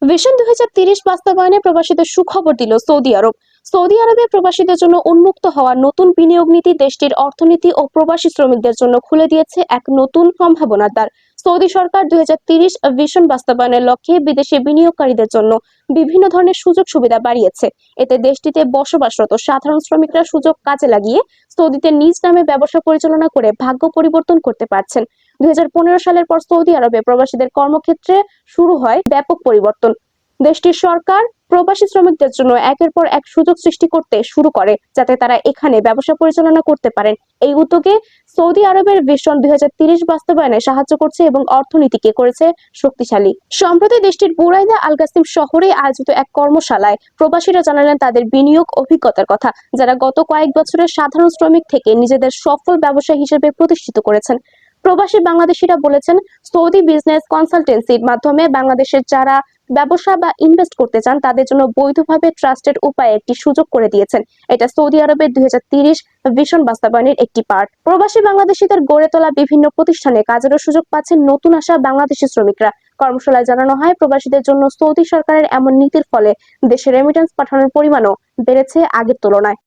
Vision 2030 বাস্তবায়নে প্রবাসীদের সুখবর দিল সৌদি আরব। সৌদি আরবে প্রবাসীদের জন্য উন্মুক্ত হওয়া নতুন বিনিয়োগ নীতি দেশটির অর্থনীতি ও প্রবাসী শ্রমিকদের জন্য খুলে দিয়েছে এক নতুন সম্ভাবনার দ্বার। সৌদি সরকার 2030 ভিশন বাস্তবায়নের লক্ষ্যে বিদেশি বিনিয়োগকারীদের জন্য বিভিন্ন ধরনের সুযোগ সুবিধা বাড়িয়েছে। এতে দেশটিতে বসবাসরত সাধারণ শ্রমিকরা সুযোগ কাজে লাগিয়ে সৌদিতে নিজ নামে ব্যবসা পরিচালনা করে ভাগ্য পরিবর্তন করতে পারছেন। 2015 সালের পর সৌদি আরবে প্রবাসীদের কর্মক্ষেত্রে শুরু হয় ব্যাপক পরিবর্তন। দেশটির সরকার প্রবাসী শ্রমিকদের জন্য একের পর এক সুযোগ সৃষ্টি করতে শুরু করে যাতে তারা এখানে ব্যবসা পরিচালনা করতে পারেন। এই উদ্যোগে সৌদি আরবের ভিশন 2030 বাস্তবায়নে সাহায্য করছে এবং অর্থনীতিকে করেছে শক্তিশালী। সম্প্রতি দেশটির বুরাইদা আল গাসিম শহরে আয়োজিত এক কর্মশালায় প্রবাসীরা জানালেন তাদের বিনিয়োগ অভিজ্ঞতার কথা, যারা গত কয়েক বছরের সাধারণ শ্রমিক থেকে নিজেদের সফল ব্যবসা হিসেবে প্রতিষ্ঠিত করেছেন। প্রবাসী বাংলাদেশিরা বলেছেন, সৌদি বিজনেস কনসালটেন্সির মাধ্যমে বাংলাদেশের যারা ব্যবসা বা ইনভেস্ট করতে চান তাদের জন্য বৈধভাবে ট্রাস্টেড উপায়ে একটি সুযোগ করে দিয়েছেন। এটা সৌদি আরবের 2030 ভিশন বাস্তবায়নের একটি পার্ট। প্রবাসী বাংলাদেশিদের গড়ে তোলা বিভিন্ন প্রতিষ্ঠানে কাজেরও সুযোগ পাচ্ছেন নতুন আসা বাংলাদেশি শ্রমিকরা। কর্মশালায় জানানো হয়, প্রবাসীদের জন্য সৌদি সরকারের এমন নীতির ফলে দেশে রেমিটেন্স পাঠানোর পরিমাণও বেড়েছে আগের তুলনায়।